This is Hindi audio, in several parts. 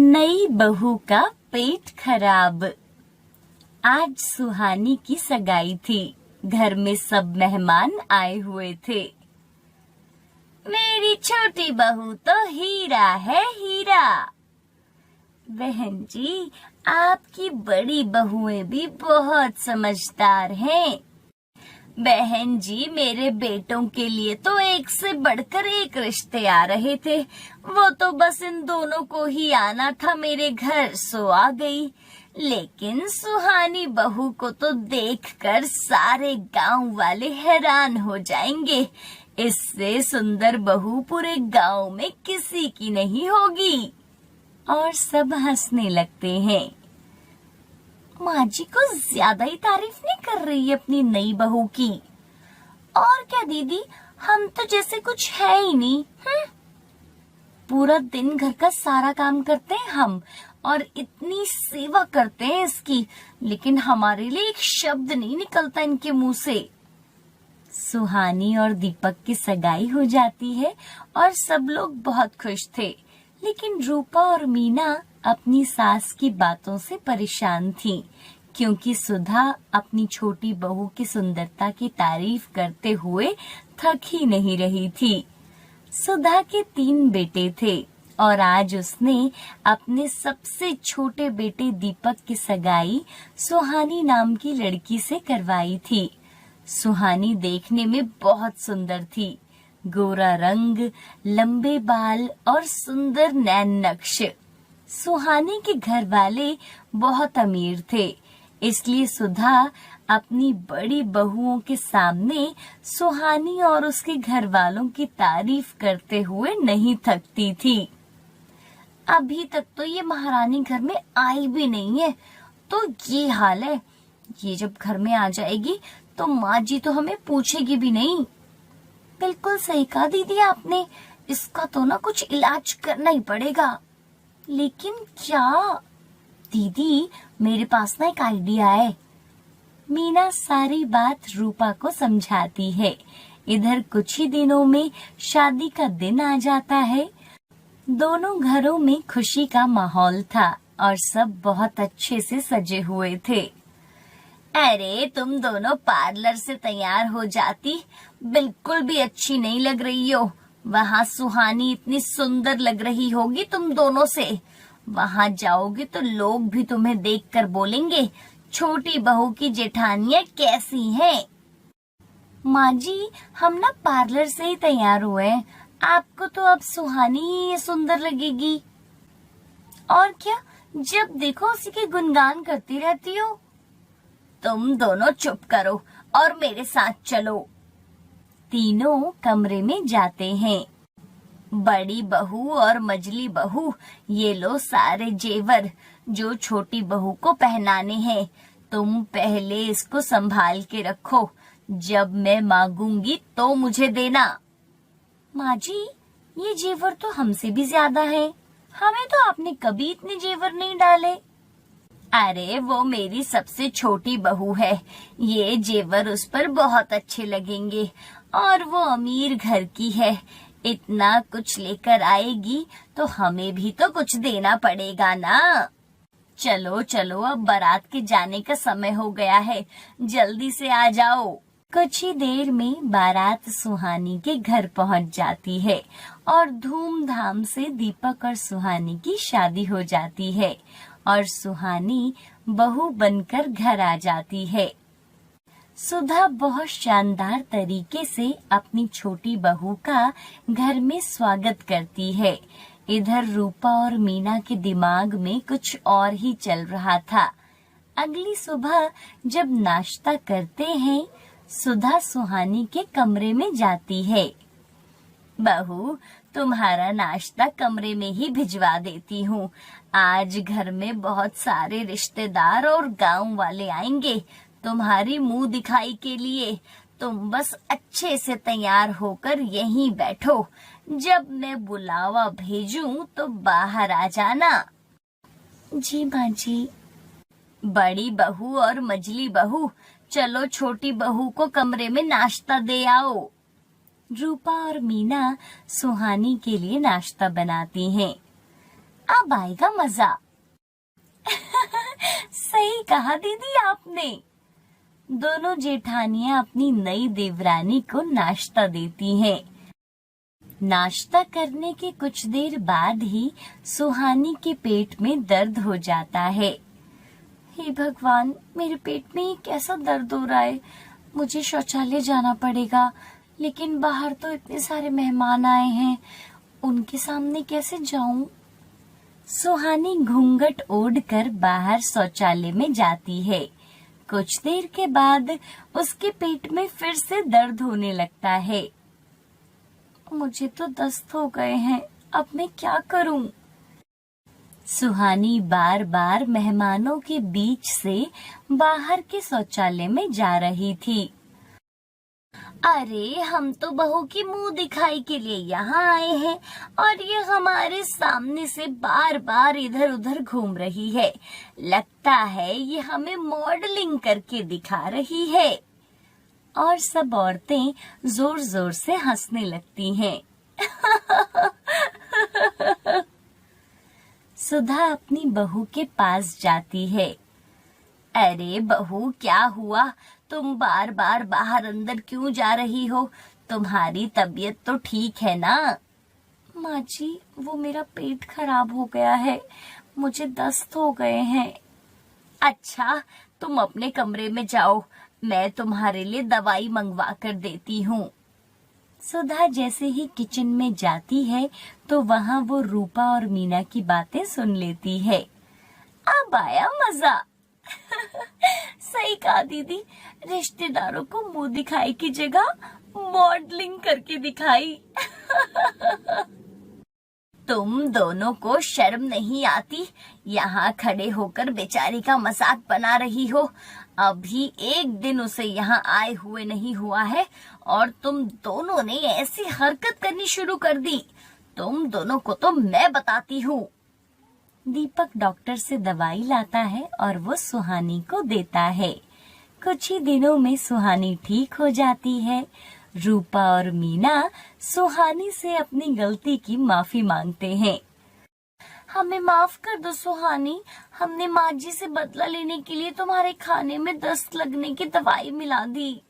नई बहू का पेट खराब। आज सुहानी की सगाई थी। घर में सब मेहमान आए हुए थे। मेरी छोटी बहू तो हीरा है, हीरा। बहन जी, आपकी बड़ी बहुएं भी बहुत समझदार हैं। बहन जी, मेरे बेटों के लिए तो एक से बढ़कर एक रिश्ते आ रहे थे। वो तो बस इन दोनों को ही आना था मेरे घर, सो आ गई। लेकिन सुहानी बहू को तो देखकर सारे गांव वाले हैरान हो जाएंगे। इससे सुंदर बहू पूरे गांव में किसी की नहीं होगी। और सब हंसने लगते हैं। माँ जी को ज्यादा ही तारीफ नहीं कर रही है अपनी नई बहू की। और क्या दीदी, हम तो जैसे कुछ है ही नहीं। पूरा दिन घर का सारा काम करते हैं हम, और इतनी सेवा करते हैं इसकी, लेकिन हमारे लिए एक शब्द नहीं निकलता इनके मुंह से। सुहानी और दीपक की सगाई हो जाती है और सब लोग बहुत खुश थे। लेकिन रूपा और मीना अपनी सास की बातों से परेशान थीं, क्योंकि सुधा अपनी छोटी बहू की सुंदरता की तारीफ करते हुए थक ही नहीं रही थी। सुधा के 3 बेटे थे और आज उसने अपने सबसे छोटे बेटे दीपक की सगाई सुहानी नाम की लड़की से करवाई थी। सुहानी देखने में बहुत सुंदर थी। गोरा रंग, लंबे बाल और सुंदर नैन नक्श। सुहानी के घर वाले बहुत अमीर थे, इसलिए सुधा अपनी बड़ी बहुओं के सामने सुहानी और उसके घर वालों की तारीफ करते हुए नहीं थकती थी। अभी तक तो ये महारानी घर में आई भी नहीं है, तो ये हाल है। ये जब घर में आ जाएगी तो माँ जी तो हमें पूछेगी भी नहीं। बिल्कुल सही कहा दीदी आपने, इसका तो ना कुछ इलाज करना ही पड़ेगा। लेकिन क्या? दीदी, मेरे पास ना एक आइडिया है। मीना सारी बात रूपा को समझाती है। इधर कुछ ही दिनों में शादी का दिन आ जाता है। दोनों घरों में खुशी का माहौल था और सब बहुत अच्छे से सजे हुए थे। अरे, तुम दोनों पार्लर से तैयार हो जाती, बिल्कुल भी अच्छी नहीं लग रही हो। वहाँ सुहानी इतनी सुंदर लग रही होगी तुम दोनों से। वहाँ जाओगे तो लोग भी तुम्हें देखकर बोलेंगे, छोटी बहू की जेठानियाँ कैसी हैं। माँ जी, हम ना पार्लर से ही तैयार हुए हैं। आपको तो अब सुहानी ही सुंदर लगेगी। और क्या, जब देखो उसी के गुणगान करती रहती हो। तुम दोनों चुप करो और मेरे साथ चलो। तीनों कमरे में जाते हैं। बड़ी बहू और मझली बहू, ये लो सारे जेवर जो छोटी बहू को पहनाने हैं। तुम पहले इसको संभाल के रखो, जब मैं मांगूंगी तो मुझे देना। माँ जी, ये जेवर तो हमसे भी ज्यादा है। हमें तो आपने कभी इतने जेवर नहीं डाले। अरे, वो मेरी सबसे छोटी बहू है, ये जेवर उस पर बहुत अच्छे लगेंगे। और वो अमीर घर की है, इतना कुछ लेकर आएगी तो हमें भी तो कुछ देना पड़ेगा ना। चलो चलो, अब बारात के जाने का समय हो गया है, जल्दी से आ जाओ। कुछ ही देर में बारात सुहानी के घर पहुंच जाती है और धूमधाम से दीपक और सुहानी की शादी हो जाती है और सुहानी बहू बनकर घर आ जाती है। सुधा बहुत शानदार तरीके से अपनी छोटी बहू का घर में स्वागत करती है। इधर रूपा और मीना के दिमाग में कुछ और ही चल रहा था। अगली सुबह जब नाश्ता करते हैं, सुधा सुहानी के कमरे में जाती है। बहू, तुम्हारा नाश्ता कमरे में ही भिजवा देती हूँ। आज घर में बहुत सारे रिश्तेदार और गांव वाले आएंगे तुम्हारी मुंह दिखाई के लिए। तुम बस अच्छे से तैयार होकर यहीं बैठो, जब मैं बुलावा भेजूं तो बाहर आ जाना। जी माँ जी। बड़ी बहू और मझली बहू, चलो छोटी बहू को कमरे में नाश्ता दे आओ। रूपा और मीना सुहानी के लिए नाश्ता बनाती हैं। अब आएगा मजा। सही कहा दीदी आपने। दोनों जेठानियां अपनी नई देवरानी को नाश्ता देती हैं। नाश्ता करने के कुछ देर बाद ही सुहानी के पेट में दर्द हो जाता है। हे भगवान, मेरे पेट में ये कैसा दर्द हो रहा है। मुझे शौचालय जाना पड़ेगा, लेकिन बाहर तो इतने सारे मेहमान आए हैं, उनके सामने कैसे जाऊं? सुहानी घूंघट ओढ़कर बाहर शौचालय में जाती है। कुछ देर के बाद उसके पेट में फिर से दर्द होने लगता है। मुझे तो दस्त हो गए हैं, अब मैं क्या करूं? सुहानी बार बार मेहमानों के बीच से बाहर के शौचालय में जा रही थी। अरे, हम तो बहू की मुंह दिखाई के लिए यहाँ आए हैं और ये हमारे सामने से बार बार इधर उधर घूम रही है। लगता है ये हमें मॉडलिंग करके दिखा रही है। और सब औरतें जोर जोर से हंसने लगती हैं। सुधा अपनी बहू के पास जाती है। अरे बहू, क्या हुआ? तुम बार बार बाहर अंदर क्यों जा रही हो? तुम्हारी तबीयत तो ठीक है ना? माँ जी, वो मेरा पेट खराब हो गया है, मुझे दस्त हो गए हैं। अच्छा, तुम अपने कमरे में जाओ, मैं तुम्हारे लिए दवाई मंगवा कर देती हूँ। सुधा जैसे ही किचन में जाती है तो वहाँ वो रूपा और मीना की बातें सुन लेती है। अब आया मजा। सही कहा दीदी, रिश्तेदारों को मुंह दिखाई की जगह मॉडलिंग करके दिखाई। तुम दोनों को शर्म नहीं आती? यहाँ खड़े होकर बेचारी का मजाक बना रही हो। अभी एक दिन उसे यहाँ आए हुए नहीं हुआ है और तुम दोनों ने ऐसी हरकत करनी शुरू कर दी। तुम दोनों को तो मैं बताती हूँ। दीपक डॉक्टर से दवाई लाता है और वो सुहानी को देता है। कुछ ही दिनों में सुहानी ठीक हो जाती है। रूपा और मीना सुहानी से अपनी गलती की माफी मांगते हैं। हमें माफ कर दो सुहानी, हमने माँ जी से बदला लेने के लिए तुम्हारे खाने में दस्त लगने की दवाई मिला दी।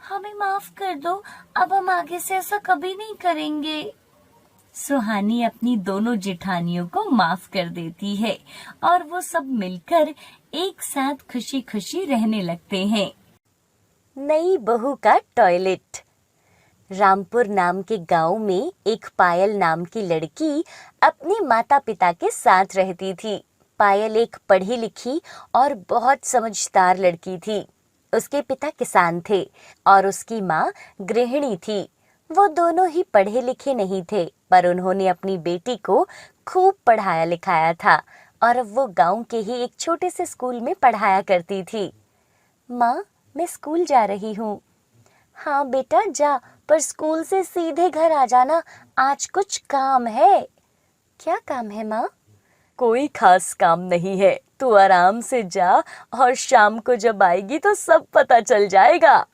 हमें माफ कर दो, अब हम आगे से ऐसा कभी नहीं करेंगे। सुहानी अपनी दोनों जेठानियों को माफ कर देती है और वो सब मिलकर एक साथ खुशी खुशी रहने लगते हैं। नई बहू का टॉयलेट। रामपुर नाम के गांव में एक पायल नाम की लड़की अपने माता पिता के साथ रहती थी। पायल एक पढ़ी लिखी और बहुत समझदार लड़की थी। उसके पिता किसान थे और उसकी माँ गृहिणी थी। वो दोनों ही पढ़े लिखे नहीं थे, पर उन्होंने अपनी बेटी को खूब पढ़ाया लिखाया था और अब वो गांव के ही एक छोटे से स्कूल में पढ़ाया करती थी। माँ, मैं स्कूल जा रही हूँ। हाँ बेटा जा, पर स्कूल से सीधे घर आ जाना, आज कुछ काम है। क्या काम है माँ? कोई खास काम नहीं है, तू आराम से जा और शाम को जब आएगी तो सब पता चल जाएगा।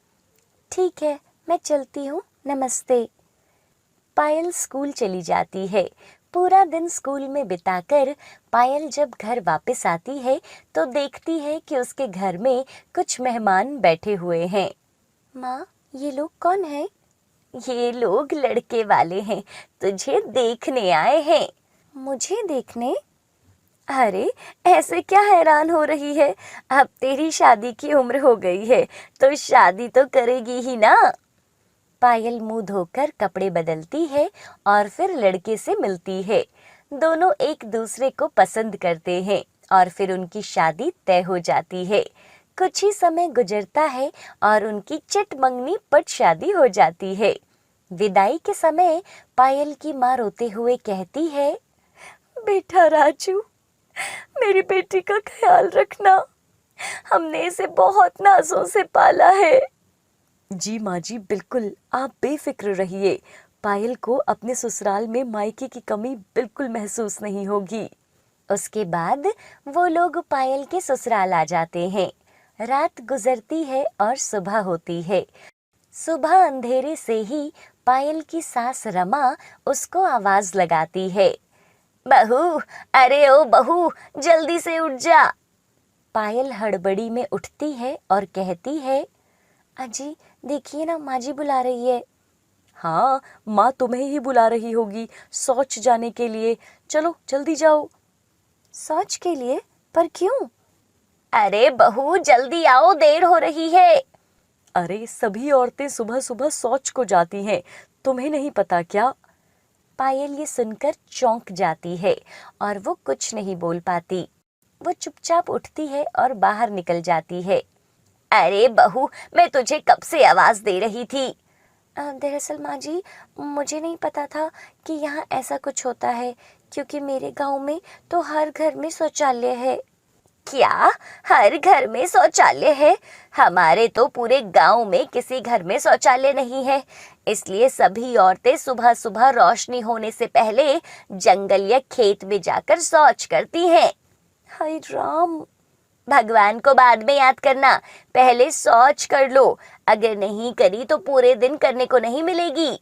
ठीक है, मैं चलती हूँ, नमस्ते। पायल स्कूल चली जाती है। पूरा दिन स्कूल में बिताकर पायल जब घर वापस आती है तो देखती है कि उसके घर में कुछ मेहमान बैठे हुए हैं। माँ, ये लोग कौन हैं? ये लोग लड़के वाले हैं, तुझे देखने आए हैं। मुझे देखने? अरे ऐसे क्या हैरान हो रही है? अब तेरी शादी की उम्र हो गई है तो शादी तो करेगी ही ना। पायल मुंह धोकर कपड़े बदलती है और फिर लड़के से मिलती है। दोनों एक दूसरे को पसंद करते हैं और फिर उनकी शादी तय हो जाती है। कुछ ही समय गुजरता है और उनकी चिट मंगनी पट शादी हो जाती है। विदाई के समय पायल की माँ रोते हुए कहती है, बेटा राजू, मेरी बेटी का ख्याल रखना, हमने इसे बहुत नाजों से पाला है। जी माँ जी, बिल्कुल, आप बेफिक्र रहिए। पायल को अपने ससुराल में मायके की कमी बिल्कुल महसूस नहीं होगी। उसके बाद वो लोग पायल के ससुराल आ जाते हैं। रात गुजरती है और सुबह होती है। सुबह अंधेरे से ही पायल की सास रमा उसको आवाज लगाती है। बहू, अरे ओ बहू, जल्दी से उठ जा। पायल हड़बड़ी में उठती है और कहती है, अजी देखिए ना, माँ जी बुला रही है। हाँ, माँ तुम्हें ही बुला रही होगी शौच जाने के लिए। चलो जल्दी जाओ। शौच के लिए? पर क्यों? अरे बहू जल्दी आओ, देर हो रही है। अरे सभी औरतें सुबह सुबह शौच को जाती हैं, तुम्हें नहीं पता क्या? पायल ये सुनकर चौंक जाती है और वो कुछ नहीं बोल पाती। वो चुपचाप उठती है और बाहर निकल जाती है। अरे बहू, मैं तुझे कब से आवाज दे रही थी। दरअसल माँ जी, मुझे नहीं पता था कि यहाँ ऐसा कुछ होता है, क्योंकि मेरे गांव में तो हर घर में शौचालय है। क्या? हर घर में शौचालय है? हमारे तो पूरे गांव में किसी घर में शौचालय नहीं है, इसलिए सभी औरतें सुबह सुबह रोशनी होने से पहले जंगल या खेत में जाकर शौच करती हैं। हाय राम, भगवान को बाद में याद करना, पहले शौच कर लो, अगर नहीं करी तो पूरे दिन करने को नहीं मिलेगी।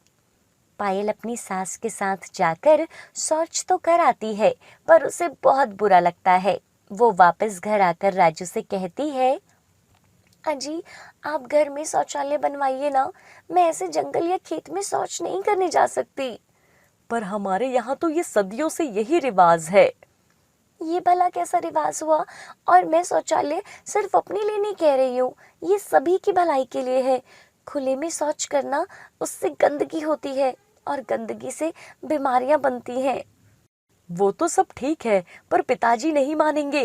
पायल अपनी सास के साथ जाकर शौच तो कर आती है, पर उसे बहुत बुरा लगता है। वो वापस घर आकर राजू से कहती है, अजी आप घर में शौचालय बनवाइए ना, मैं ऐसे जंगल या खेत में शौच नहीं करने जा सकती। पर हमारे यहाँ तो ये सदियों से यही रिवाज है। ये भला कैसा रिवाज हुआ? और मैं शौचालय सिर्फ अपने लिए नहीं कह रही हूँ, ये सभी की भलाई के लिए है। खुले में शौच करना, उससे गंदगी होती है और गंदगी से बीमारियां बनती हैं। वो तो सब ठीक है, पर पिताजी नहीं मानेंगे।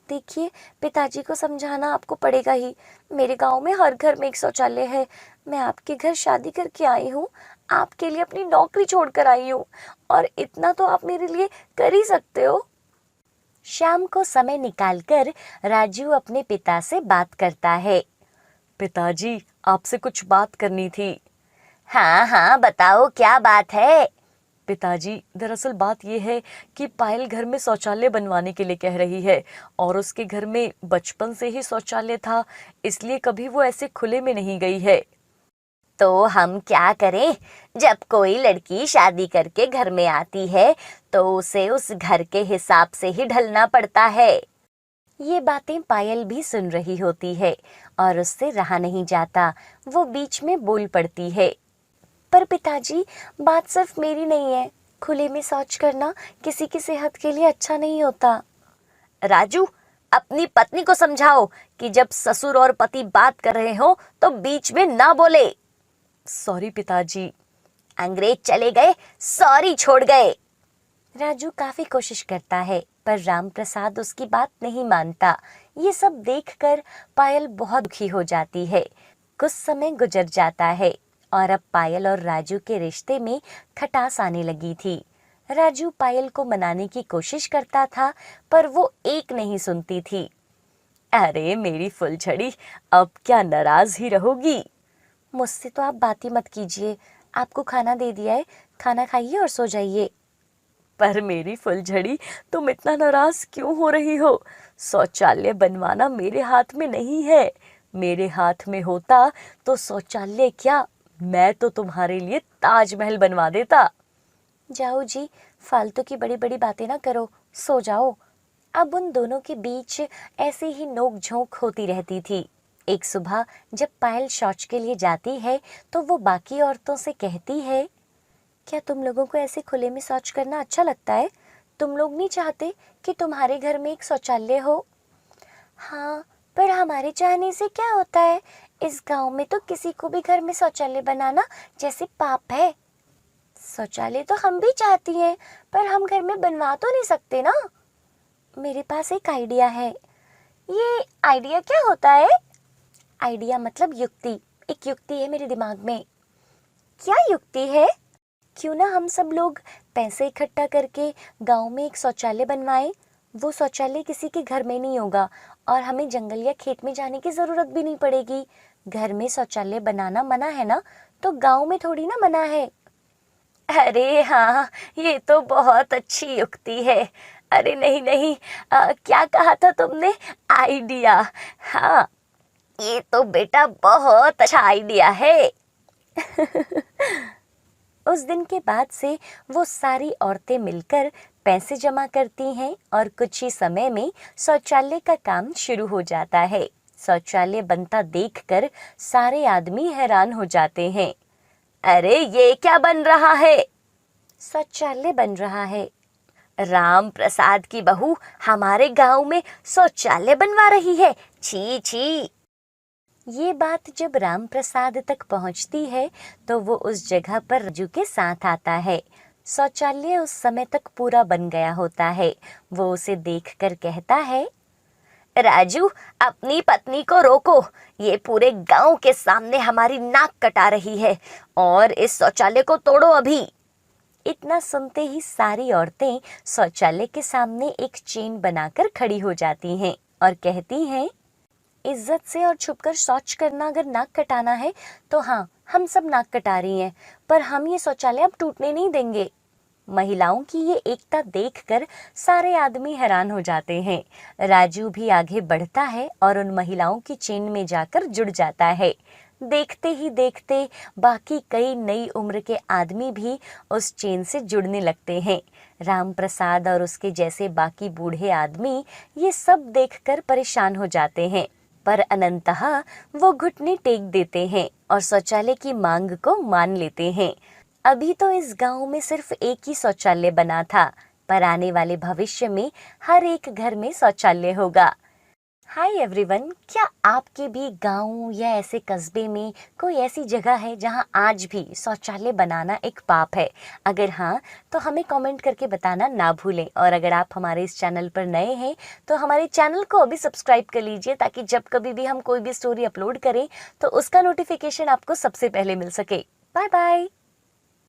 देखिए, पिताजी को समझाना आपको पड़ेगा ही। मेरे गांव में हर घर में एक शौचालय है। मैं आपके घर शादी करके आई हूँ, आपके लिए अपनी नौकरी छोड़कर आई हूँ, और इतना तो आप मेरे लिए कर ही सकते हो। शाम को समय निकालकर राजू अपने पिता से बात करता है। पिताजी, आपसे कुछ बात करनी थी। हाँ हाँ बताओ, क्या बात है? पिताजी, दरअसल बात यह है कि पायल घर में शौचालय बनवाने के लिए कह रही है, और उसके घर में बचपन से ही शौचालय था, इसलिए कभी वो ऐसे खुले में नहीं गई है। तो हम क्या करें? जब कोई लड़की शादी करके घर में आती है तो उसे उस घर के हिसाब से ही ढलना पड़ता है। ये बातें पायल भी सुन रही होती है और उससे रहा नहीं जाता। वो बीच में बोल पड़ती है, पर पिताजी, बात सिर्फ मेरी नहीं है। खुले में शौच करना किसी की सेहत के लिए अच्छा नहीं होता। राजू, अपनी पत्नी को समझाओ कि जब ससुर और पति बात कर रहे हो तो बीच में ना बोले। सॉरी पिताजी। अंग्रेज चले गए, सॉरी छोड़ गए। राजू काफी कोशिश करता है, पर राम प्रसाद उसकी बात नहीं मानता। ये सब देखकर पायल बहुत दुखी हो जाती है। कुछ समय गुजर जाता है और अब पायल और राजू के रिश्ते में खटास आने लगी थी। राजू पायल को मनाने की कोशिश करता था, पर वो एक नहीं सुनती थी। अरे मेरी फुलझड़ी, अब क्या नाराज ही रहोगी? मुझसे तो आप बात ही मत कीजिए, आपको खाना दे दिया है, खाना खाइए और सो जाइए। पर मेरी फुलझड़ी, तुम इतना नाराज क्यों हो रही हो? शौचालय बनवाना मेरे हाथ में नहीं है। मेरे हाथ में होता तो शौचालय क्या, मैं तो तुम्हारे लिए ताजमहल बनवा देता। जाओ जी, फालतू की बड़ी बड़ी बातें ना करो, सो जाओ। अब उन दोनों के बीच ऐसे ही नोक झोंक होती रहती थी। एक सुबह जब पायल शौच के लिए जाती है तो वो बाकी औरतों से कहती है, क्या तुम लोगों को ऐसे खुले में शौच करना अच्छा लगता है? तुम लोग नहीं चाहते कि तुम्हारे घर में एक शौचालय हो? हाँ, पर हमारे चाहने से क्या होता है? इस गांव में तो किसी को भी घर में शौचालय बनाना जैसे पाप है। शौचालय तो हम भी चाहती हैं, पर हम घर में बनवा तो नहीं सकते ना। मेरे पास एक आइडिया है। ये आइडिया क्या होता है? आइडिया मतलब युक्ति। एक युक्ति है मेरे दिमाग में। क्या युक्ति है? क्यों ना हम सब लोग पैसे इकट्ठा करके गांव में एक शौचालय बनवाएं। वो शौचालय किसी के घर में नहीं होगा और हमें जंगल या खेत में जाने की जरूरत भी नहीं पड़ेगी। घर में शौचालय बनाना मना है ना, तो गांव में थोड़ी ना मना है। अरे हाँ, ये तो बहुत अच्छी युक्ति है। अरे नहीं नहीं, क्या कहा था तुमने? आइडिया। हाँ, ये तो बेटा बहुत अच्छा आइडिया है। उस दिन के बाद से वो सारी औरतें मिलकर पैसे जमा करती हैं और कुछ ही समय में शौचालय का काम शुरू हो जाता है। शौचालय बनता देखकर सारे आदमी हैरान हो जाते हैं। अरे ये क्या बन रहा है? शौचालय बन रहा है। राम प्रसाद की बहू हमारे गांव में शौचालय बनवा रही है, छी छी। ये बात जब राम प्रसाद तक पहुंचती है तो वो उस जगह पर राजू के साथ आता है। शौचालय उस समय तक पूरा बन गया होता है। वो उसे देखकर कहता है, राजू अपनी पत्नी को रोको, ये पूरे गांव के सामने हमारी नाक कटा रही है और इस शौचालय को तोड़ो अभी। इतना सुनते ही सारी औरतें शौचालय के सामने एक चेन बनाकर खड़ी हो जाती हैं और कहती हैं, इज्जत से और छुपकर शौच करना अगर नाक कटाना है तो हाँ, हम सब नाक कटा रही हैं, पर हम ये शौचालय अब टूटने नहीं देंगे। महिलाओं की ये एकता देखकर सारे आदमी हैरान हो जाते हैं। राजू भी आगे बढ़ता है और उन महिलाओं की चेन में जाकर जुड़ जाता है। देखते ही देखते बाकी कई नई उम्र के आदमी भी उस चेन से जुड़ने लगते हैं। राम प्रसाद और उसके जैसे बाकी बूढ़े आदमी ये सब देखकर परेशान हो जाते हैं, पर अनंतः वो घुटने टेक देते हैं और शौचालय की मांग को मान लेते हैं। अभी तो इस गांव में सिर्फ एक ही शौचालय बना था, पर आने वाले भविष्य में हर एक घर में शौचालय होगा। हाय एवरीवन, क्या आपके भी गांव या ऐसे कस्बे में कोई ऐसी जगह है जहां आज भी शौचालय बनाना एक पाप है? अगर हाँ, तो हमें कमेंट करके बताना ना भूलें। और अगर आप हमारे इस चैनल पर नए हैं तो हमारे चैनल को अभी सब्सक्राइब कर लीजिए, ताकि जब कभी भी हम कोई भी स्टोरी अपलोड करें तो उसका नोटिफिकेशन आपको सबसे पहले मिल सके। Bye bye.